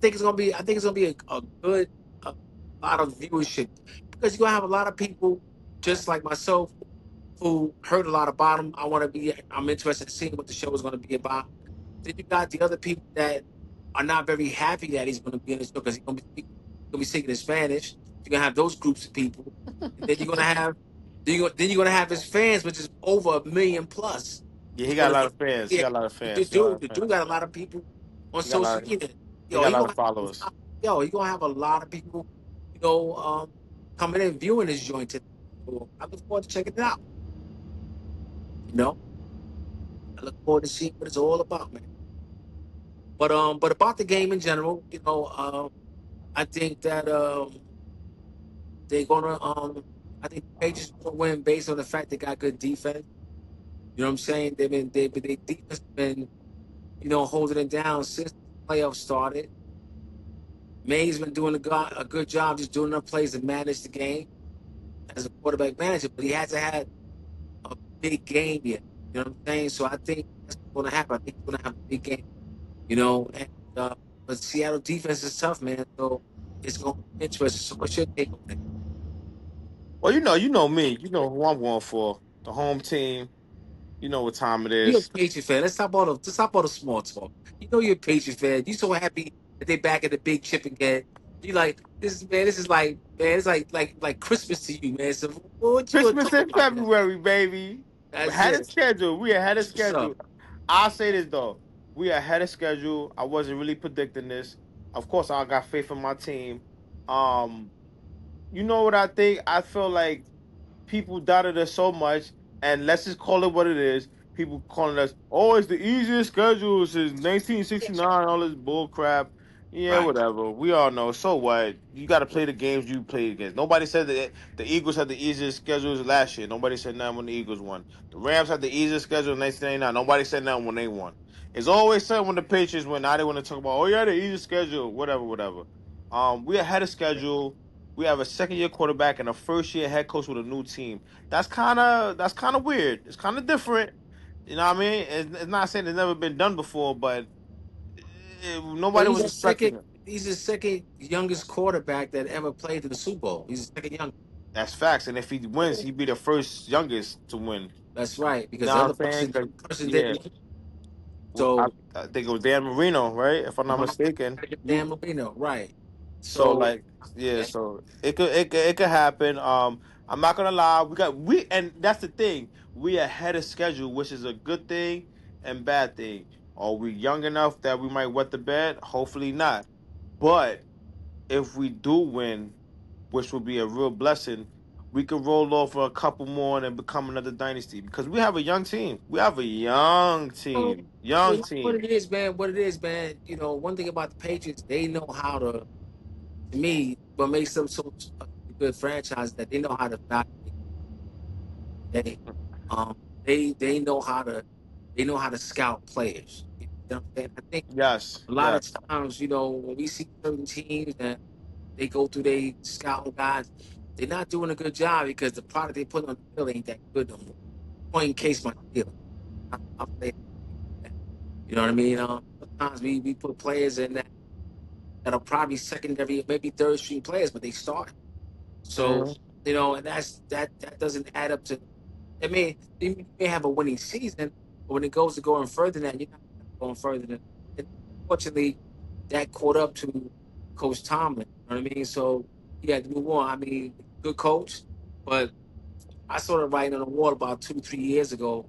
I think it's gonna be a good a lot of viewership because you're gonna have a lot of people just like myself who heard a lot about him. I'm interested in seeing what the show is gonna be about. Then you got the other people that are not very happy that he's gonna be in the show because he's gonna be singing in Spanish. You're gonna have those groups of people, and then you're gonna have his fans, which is over 1 million plus. Yeah, he It's got a gonna lot be of fans. He yeah. got a lot of The fans. He got a lot dude, of the dude fans. got a lot of people on He got a social lot. media. He Yo, got a he lot of gonna followers. yo, he gonna have a lot of people, you know, coming in viewing his joint today. So I look forward to checking it out. You know, I look forward to seeing what it's all about, man. But about the game in general, I think that they're gonna I think the Patriots gonna win based on the fact they got good defense. You know what I'm saying? Their defense has been, holding it down since the playoffs started. May's been doing a good job just doing enough plays to manage the game as a quarterback manager, but he hasn't had a big game yet. You know what I'm saying? So I think that's what's going to happen. I think he's going to have a big game. But Seattle defense is tough, man. So it's going to be interesting. So what's your take on it? Well, you know me. You know who I'm going for. The home team. You know what time it You're a is. Patriot fan. Let's stop all the small talk. You know you're a Patriot fan. You so happy that they back at the big chip again. You like this, man. This is like, man. It's like Christmas to you, man. So what you gonna Christmas talk in about, man? February, baby. We That's had a it. schedule. We ahead of That's what's up. schedule. I'll say this though. We ahead of schedule. I wasn't really predicting this. Of course, I got faith in my team. Um, you know what I think? I feel like people doubted us so much, and let's just call it what it is. People calling us, oh, it's the easiest schedule since 1969, all this bull crap. Yeah, Right. whatever. We all know. So what? You got to play the games you played against. Nobody said that the Eagles had the easiest schedules last year. Nobody said that when the Eagles won. The Rams had the easiest schedule in 1999. Nobody said that when they won. It's always said when the Patriots win. Now they want to talk about, oh yeah, the easiest schedule, whatever, whatever. We had a schedule. We have a second year quarterback and a first year head coach with a new team. That's kind of weird. It's kind of different. You know what I mean? It's not saying it's never been done before, but Well, nobody was expecting it. he's the second youngest quarterback that ever played in the Super Bowl. He's the second youngest. That's facts. And if he wins, he'd be the first youngest to win. That's right, You because know the what I'm other saying? person, 'Cause, yeah, didn't. well, I, So, I think it was Dan Marino, right? If I'm not mistaken. Dan Marino, right? So So, like, yeah, so it could happen. I'm not gonna lie, and that's the thing. We ahead of schedule, which is a good thing and bad thing. Are we young enough that we might wet the bed? Hopefully not. But if we do win, which would be a real blessing, we could roll over a couple more and become another dynasty because we have a young team. We have a young so, team, young what team. it is, man. What it is, man. One thing about the Patriots, they know how to. To me, what makes them so a good franchise that they know how to evaluate. They, they know how to scout players. You know what I'm saying? I think Yes, a lot of yes. times, when we see certain teams that they go through they scouting guys, they're not doing a good job because the product they put on the field ain't that good no more. Point in case my deal. I'm saying that. You know what I mean? Sometimes we put players in that are probably secondary, maybe third string players, but they start. So, Mhm. and that doesn't add up to. They may have a winning season, but when it goes to going further than that, you're not going further than. And unfortunately, that caught up to Coach Tomlin. You know what I mean? So he had to move on. I mean, good coach, but I saw the writing on the wall about 2, 3 years ago.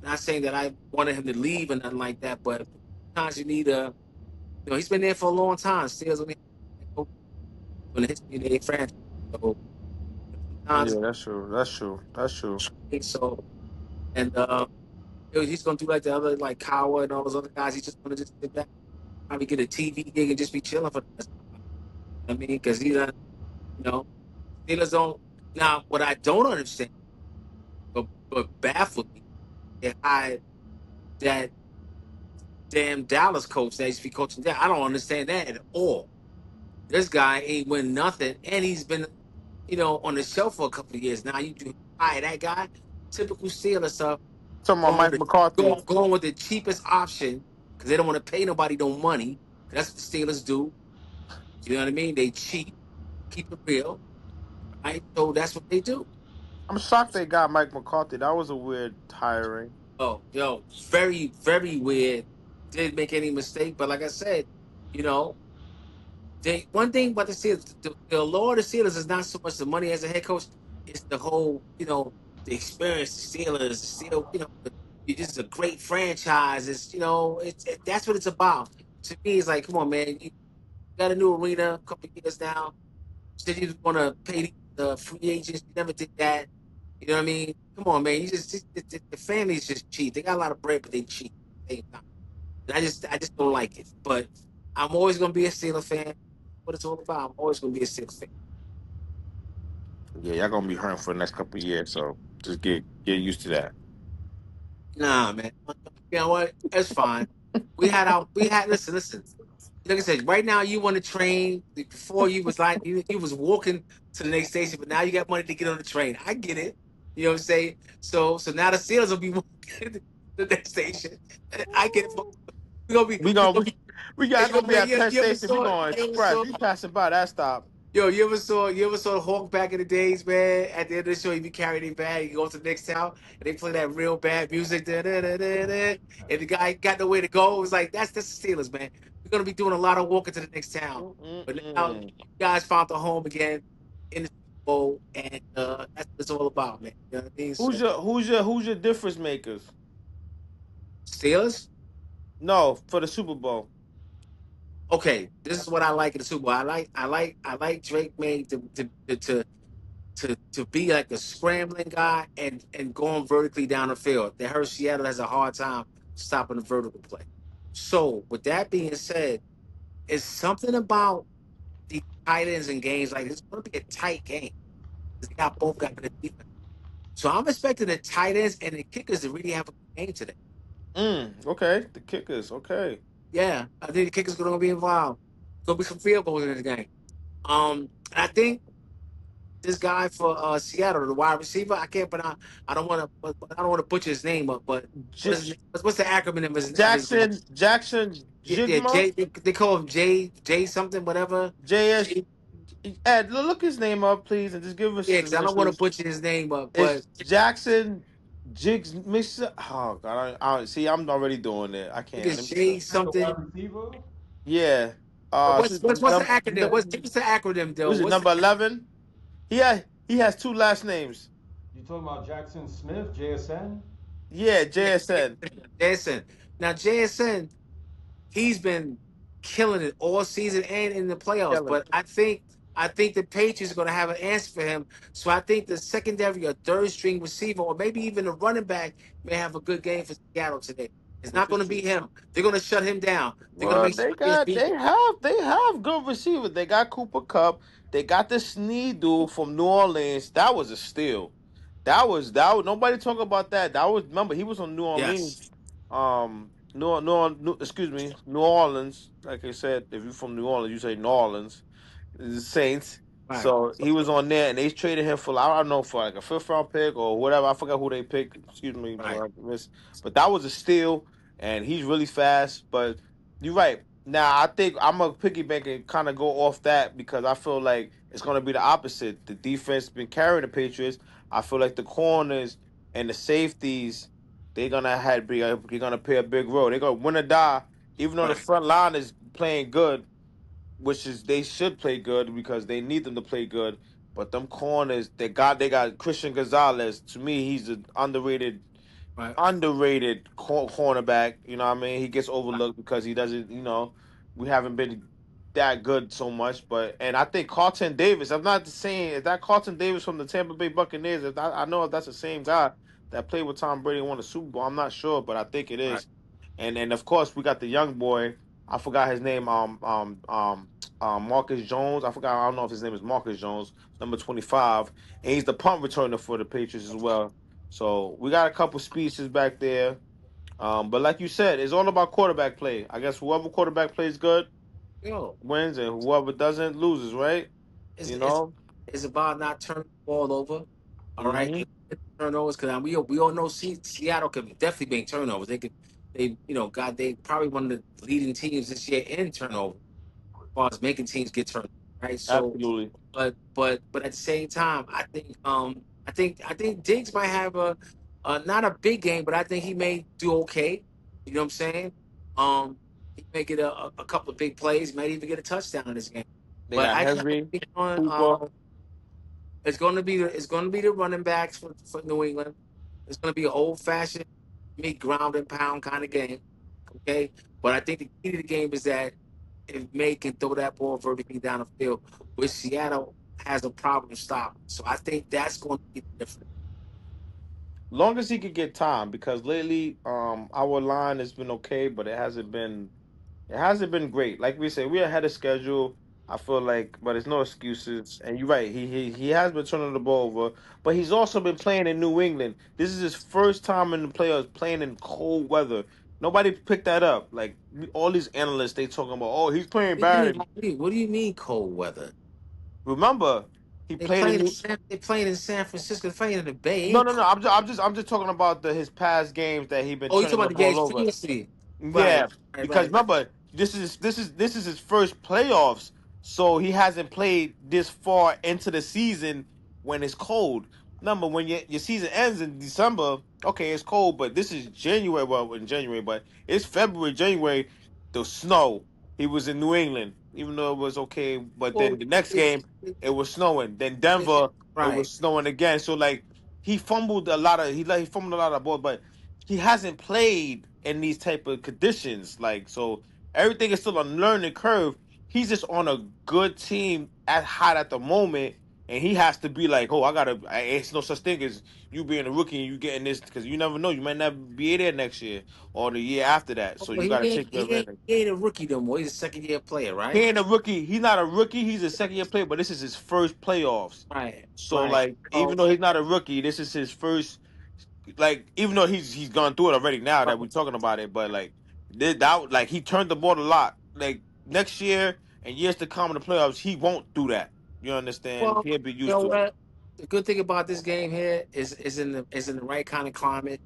Not saying that I wanted him to leave or nothing like that, but sometimes you need a. He's been there for a long time. Steelers only in the history of their franchise. So sometimes Yeah, that's true. That's true. That's true. so and he's gonna do like the other like Kawa and all those other guys. He's just gonna just sit back, probably get a TV gig and just be chilling for the rest of the time. I mean, because he done, you know, Steelers don't. Now, what I don't understand, but baffles me, is how that damn Dallas coach that used to be coaching there. I don't understand that at all. This guy ain't win nothing, and he's been, on the shelf for a couple of years now. You do hire that guy, typical Steelers stuff. Talking about Going with Mike McCarthy. going with the cheapest option because they don't want to pay nobody no money. That's what the Steelers do. You know what I mean? They cheat, keep it real, right? So that's what they do. I'm shocked they got Mike McCarthy. That was a weird hiring. Oh, yo, very, very weird. Didn't make any mistake, but like I said, you know, they one thing about the Steelers, the allure of the Steelers is not so much the money as a head coach, it's the whole, the experience, the Steelers, the Steel, this is a great franchise. It's that's what it's about. To me, it's like, come on, man, you got a new arena, a couple of years now. Said you want to pay the free agents, you never did that. You know what I mean? Come on, man. You just the family's just cheap. They got a lot of bread, but they cheap. At the same time. And I just don't like it. But I'm always gonna be a Steeler fan. What it's all about. I'm always gonna be a Steeler fan. Yeah, y'all gonna be hurting for the next couple of years, so just get used to that. Nah, man. You know what? It's fine. We had listen. Like I said, right now you on the train. Before you was like you was walking to the next station, but now you got money to get on the train. I get it. You know what I'm saying? So now the Steelers will be walking to the next station. I get it. We're gonna be We we're gonna gonna be we hey, got yo, gonna be man, at Penn you ever Station. We saw going you ever express. saw We passing by that stop. yo, you ever saw the Hawk back in the days, man? At the end of the show, he be carrying their bag, he goes to the next town, and they play that real bad music, da, da, da, da, da, and the guy got nowhere to go. It was like that's the Steelers, man. We're gonna be doing a lot of walking to the next town. But now you Mm-mm. guys found the home again in the Super Bowl, and that's what it's all about, man. You know what I mean? Who's So your difference makers? Steelers, No, for the Super Bowl. okay, this is what I like in the Super Bowl. I like Drake made to be like a scrambling guy and going vertically down the field. They heard Seattle has a hard time stopping the vertical play. So with that being said, it's something about the tight ends in games like it's going to be a tight game. They got good defense. So I'm expecting the tight ends and the kickers to really have a good game today. Okay. The kickers. Okay. Yeah, I think the kickers are going to be involved. Going to be some field goals in this game. I think this guy for Seattle, the wide receiver. I can't, but I don't want to. I don't want to butcher his name up. But what is J- his, what's the acronym of his name? Jackson Yeah, Jigma J. They call him J something, whatever. JS. J, Ed, look his name up, please, and just give us yeah, his because I don't want to initials. butcher his name up. But It's Jackson Jigs Mixer. Oh God, I don't see. I'm already doing it. I I think can't. it's Let me J see. That's the wide something. receiver. Yeah. But So what's the acronym? What's the acronym though? was it What's the number 11? He has two last names. You talking about Jackson Smith, JSN? Yeah, JSN. JSN? Now JSN, he's been killing it all season and in the playoffs. Kellen. But I think the Patriots are going to have an answer for him. So I think the secondary or third string receiver or maybe even the running back may have a good game for Seattle today. It's not going to be him. They're going to shut him down. They're going to Well, make sure he gets beat. they have good receivers. They got Cooper Cup. They got the Snead dude from New Orleans. That was a steal. That was nobody talk about that. That was remember he was from New Orleans. Yes. Excuse me, New Orleans. Like I said, if you're from New Orleans, you say New Orleans. The Saints. Right. So he was on there, and they traded him for I don't know for like a fifth round pick or whatever. I forgot who they picked. Excuse me, Right. but that was a steal, and he's really fast. But you're right. Now I think I'm a piggyback and kind of go off that because I feel like it's going to be the opposite. The defense been carrying the Patriots. I feel like the corners and the safeties they're gonna play a big role. They're gonna win or die. Even though the Right. front line is playing good, which is they should play good because they need them to play good. But them corners, they got Christian Gonzalez. To me, he's an Right. cornerback. You know what I mean? He gets Right. overlooked because he doesn't. We haven't been that good so much. And I think Carlton Davis. I'm not saying is that Carlton Davis from the Tampa Bay Buccaneers. I know if that's the same guy that played with Tom Brady and won the Super Bowl. I'm not sure, but I think it Right. is. And of course we got the young boy. I forgot his name. Marcus Jones. I forgot. I don't know if his name is Marcus Jones, number 25, and he's the punt returner for the Patriots as well. So we got a couple speeches back there. But like you said, it's all about quarterback play. I guess whoever quarterback plays good Yo, wins, and whoever doesn't loses, right? it's You it's know. it's about not turning the ball over. All right. Hmm. Turnovers because we all know Seattle could definitely make turnovers. They probably one of the leading teams this year in turnover. far as making teams get turned, right? So, Absolutely. but at the same time, I think Diggs might have a not a big game, but I think he may do okay. You know what I'm saying? He may get a couple of big plays, might even get a touchdown in this game. They But got I kind of Henry, think on Cooper. it's going to be the running backs for New England. It's going to be an old fashioned me ground and pound kind of game. Okay, but I think the key to the game is that if May can throw that ball vertically down the field, which Seattle has a problem stopping. So I think that's going to be different. Long as he could get time, because lately, our line has been okay, but it hasn't been great. Like we said, we're ahead of schedule. I feel like, but it's no excuses. And you're right, he has been turning the ball over, but he's also been playing in New England. This is his first time in the playoffs playing in cold weather. Nobody picked that up. Like all these analysts, they talking about, oh, he's playing bad. What do you mean cold weather? Remember, he played in New. They playing in San Francisco. They playing in the Bay. No, Ain't no, no. cold. I'm just talking about his past games that he been Oh, you talking turning the about the ball games over. previously? Yeah, Right, right, because right, right. remember, this is his first playoffs, so he hasn't played this far into the season when it's cold. Remember, when your season ends in December, okay, it's cold, but this is January. Well, in January, but it's February, January. The snow. He was in New England, even though it was okay. But Well, then the next it, game, it was snowing. Then it, Denver, it right. was snowing again. So like he fumbled a lot of balls, but he hasn't played in these type of conditions. Like so, everything is still a learning curve. He's just on a good team at hot at the moment, and he has to be like, oh, It's no such thing as you being a rookie and you getting this because you never know. You might never be there next year or the year after that. So Well, you got to take the advantage. he ain't a rookie no more. He's a second year player, He right? ain't a rookie. He's not a rookie. He's a second year player, but this is his first playoffs. Right, So right. like, Oh, even though he's not a rookie, this is his first. Like, even though he's gone through it already now that we're talking about it, but like, like he turned the ball a lot. Like next year and years to come in the playoffs, he won't do that. You understand? well, He'll be you used know to it. what? The good thing about this game here is in the right kind of climate.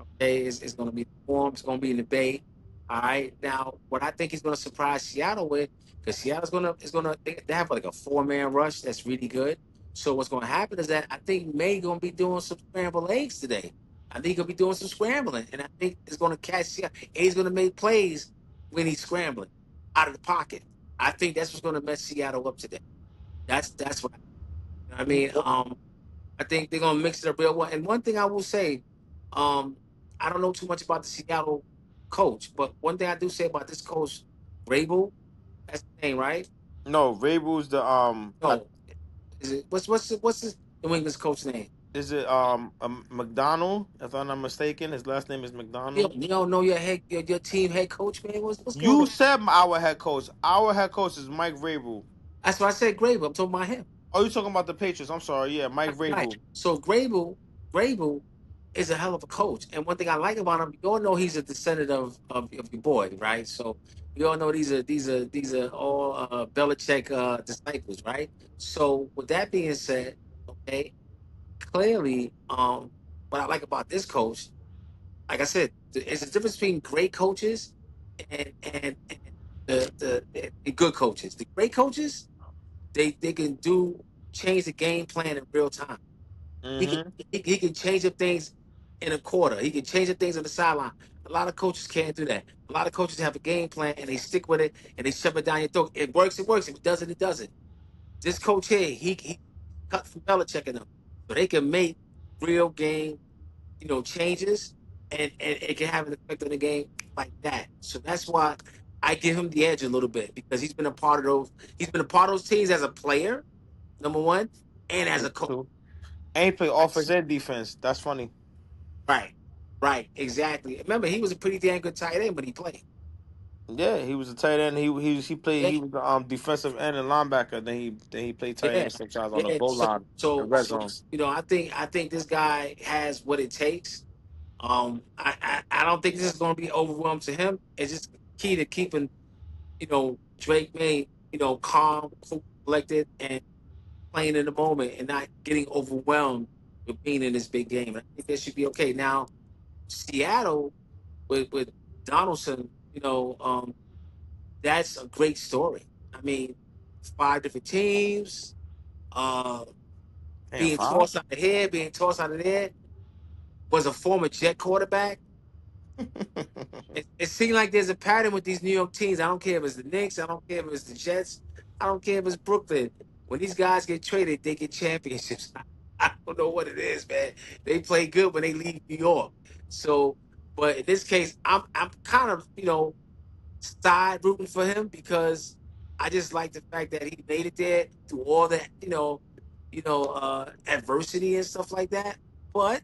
Okay, it's going to be warm. It's going to be in the Bay. All right. Now, what I think he's going to surprise Seattle with, because Seattle's going to they have like a 4-man rush that's really good. So what's going to happen is that I think May going to be doing some scrambled eggs today. I think he's going to be doing some scrambling, and I think it's going to catch Seattle. And he's going to make plays when he's scrambling out of the pocket. I think that's what's going to mess Seattle up today. That's what I mean. I think they're gonna mix it up real well. And one thing I will say, um, I don't know too much about the Seattle coach, but one thing I do say about this coach, Rabel, that's the name, right? No, Vrabel's the No, is it what's his New England's coach name? is it McDonald? If I'm not mistaken, his last name is You, McDonald. you don't know your team head coach, man. What's going You on? said our head coach. Our head coach is Mike Vrabel. That's why I said Grable. I'm talking about him. Oh, you talking about the Patriots? I'm sorry. Yeah, Mike Right. Vrabel. So Grable is a hell of a coach. And one thing I like about him, you all know he's a descendant of your boy, right? So we all know these are all Belichick disciples, right? So with that being said, okay, clearly, what I like about this coach, like I said, it's a difference between great coaches and the good coaches. The great coaches, they can change the game plan in real time. He can Mm-hmm. he can change up things in a quarter. He can change up things on the sideline. A lot of coaches can't do that. A lot of coaches have a game plan and they stick with it and they shove it down your throat. It works, it works. If it doesn't, it doesn't. This coach here, he cut from Belichick and them. So they can make real game, changes and it can have an effect on the game like that. So that's why I give him the edge a little bit because he's been a part of those teams as a player, number one, and as a coach. True. And he play offense and defense. That's funny. Right. Right. Exactly. Remember, he was a pretty damn good tight end, but he played. Yeah, he was a tight end. He played. Yeah. He was defensive end and linebacker. Then he played tight Yeah. end sometimes on the Yeah. goal So, line, the so, red so, zone. I think this guy has what it takes. I don't think this is going to be overwhelmed to him. It's just key to keeping, Drake May, calm, cool, collected, and playing in the moment and not getting overwhelmed with being in this big game. I think that should be okay. Now, Seattle with Donaldson, that's a great story. I mean, 5 different teams, uh, Damn, being five. tossed out of here, being tossed out of there. Was a former Jet quarterback. It seemed like there's a pattern with these New York teams. I don't care if it's the Knicks. I don't care if it's the Jets. I don't care if it's Brooklyn. When these guys get traded, they get championships. I don't know what it is, man. They play good when they leave New York. So, but in this case, I'm kind of side rooting for him because I just like the fact that he made it there through all that adversity and stuff like that. But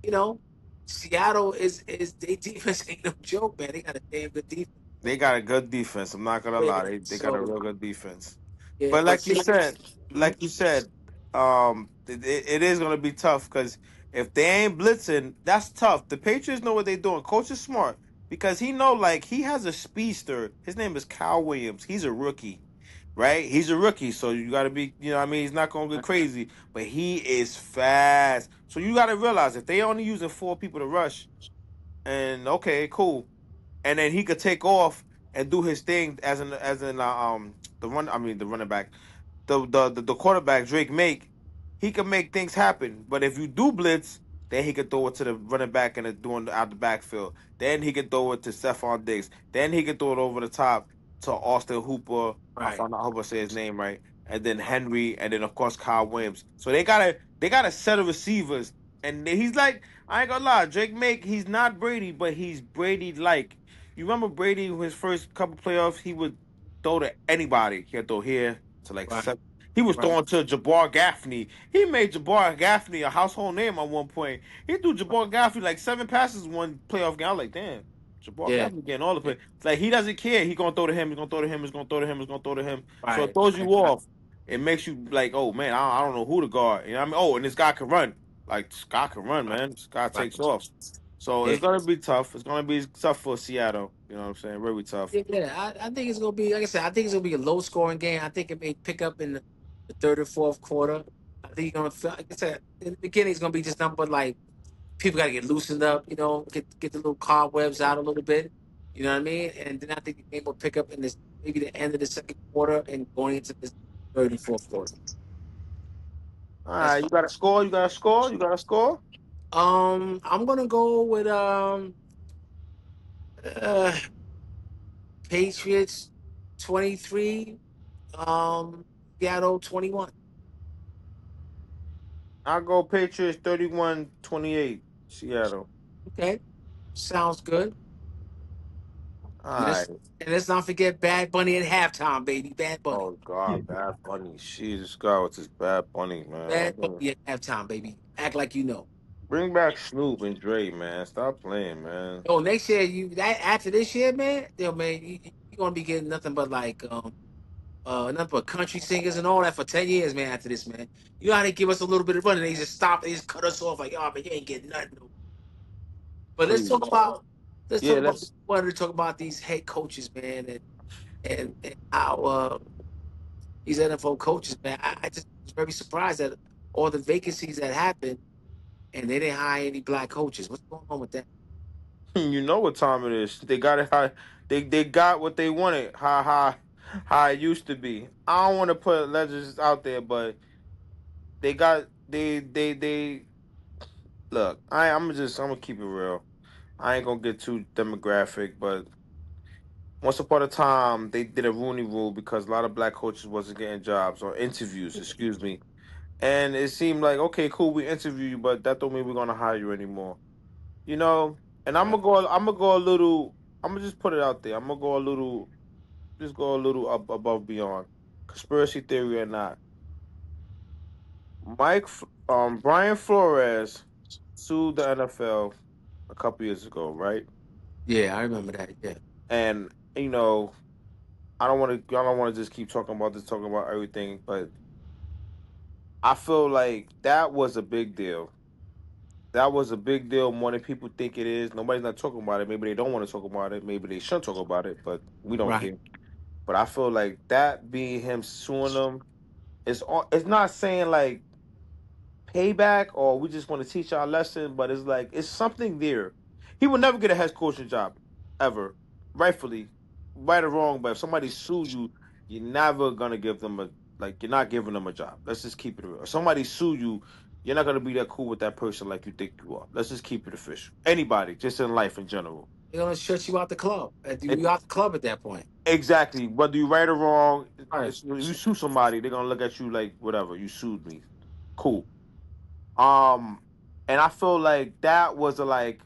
you know, Seattle is their defense ain't no joke, man. They got a damn good defense. They got a good defense. I'm not gonna Yeah, lie. They got a so real good defense. yeah, But but like you Seattle, said, mhm, like you said, it is gonna be tough because if they ain't blitzing, that's tough. The Patriots know what they're doing. Coach is smart because he know like he has a speedster. His name is Kyle Williams. He's a rookie, right? He's a rookie, so you got to be, what I mean, he's not gonna get crazy, but he is fast. So you got to realize if they only using 4 people to rush, and okay, cool, and then he could take off and do his thing as in the run. I mean the running back, the quarterback Drake make. He can make things happen. But if you do blitz, then he could throw it to the running back and doing out the backfield. Then he could throw it to Stephon Diggs. Then he could throw it over the top to Austin Hooper. right, I hope I say his name right. And then Henry, and then of course Kyle Williams. So they got a set of receivers, and he's like, I ain't gonna lie, Drake make he's not Brady, but he's Brady like. You remember Brady, his first couple playoffs, he would throw to anybody. He'd throw here to like right, seven. He was right, throwing to Jabbar Gaffney. He made Jabbar Gaffney a household name at one point. He threw Jabbar Gaffney like 7 passes in one playoff game. I was like, damn, Jabbar yeah, Gaffney getting all the yeah, play. It's like he doesn't care. He gonna throw to him. He's gonna throw to him. He's gonna throw to him. He's gonna throw to him. So it right, throws you right, off. It makes you like, oh man, I don't know who to guard. You know what I mean? Oh, and this guy can run. Like Scott can run, right, man. This guy right. takes off. So Yeah, it's gonna be tough. It's gonna be tough for Seattle. You know what I'm saying? Very tough. yeah. I think it's gonna be like I said. I think it's gonna be a low scoring game. I think it may pick up in the third or fourth quarter. I think you're gonna feel like I said in the beginning it's gonna be just nothing but like people got to get loosened up, get the little cobwebs out a little bit. You know what I mean? And then I think the game will pick up in this maybe the end of the second quarter and going into this third and fourth quarter. All That's right, you fine. got to score. You got to score. You got to score. I'm gonna go with uh, Patriots 23, Seattle 21. I'll go Patriots 31-28. Seattle. Okay, sounds good. All And let's right. and let's not forget Bad Bunny at halftime, baby. Bad Bunny, Oh God, Bad Bunny. Jesus God, with this Bad Bunny, man. Bad Bunny at halftime, baby. Act like you know. Bring back Snoop and Dre, man. Stop playing, man. Oh, next year you that after this year, man, man, you gonna be getting nothing but like nothing but country singers and all that for 10 years, man. After this, man, you know how they give us a little bit of run and they just stop, they just cut us off like, oh man, you ain't getting nothing. But Please. let's talk Yeah, about let's. wanted to talk about these head coaches, man, and how these NFL coaches, man. I just was very surprised at all the vacancies that happened and they didn't hire any black coaches. What's going on with that? You know what time it is. They got it. How they got what they wanted. How it used to be. I don't want to put legends out there, but they got they look. I'm gonna keep it real. I ain't gonna get too demographic, but once upon a time, they did a Rooney Rule because a lot of black coaches wasn't getting jobs or interviews, excuse me. And it seemed like, okay, cool, we interview you, but that don't mean we're gonna hire you anymore. You know, and Right, I'm gonna go a little. I'm gonna just put it out there. I'm gonna go a little, just go a little above beyond, conspiracy theory or not. Brian Flores sued the NFL a couple years ago, right? yeah, I remember that. Yeah, And you know, I don't want to just keep talking about this, talking about everything, but I feel like that was a big deal. That was a big deal more than people think it is. Nobody's not talking about it. Maybe they don't want to talk about it. Maybe they shouldn't talk about it, but we don't right. care. But I feel like that being him suing them it's not saying like payback or we just want to teach our lesson, but it's like it's something there. He will never get a head coaching job ever, rightfully, right or wrong. But if somebody sued you, you're never gonna give them a like. You're not giving them a job. Let's just keep it real. If somebody sue you, you're not gonna be that cool with that person like you think you are. Let's just keep it official. Anybody, just in life in general. They're gonna shut you out the club. It, You out the club at that point. exactly. Whether you right or wrong, All right. if you sue somebody, they're gonna look at you like whatever. You sued me. Cool. And I feel like that was a like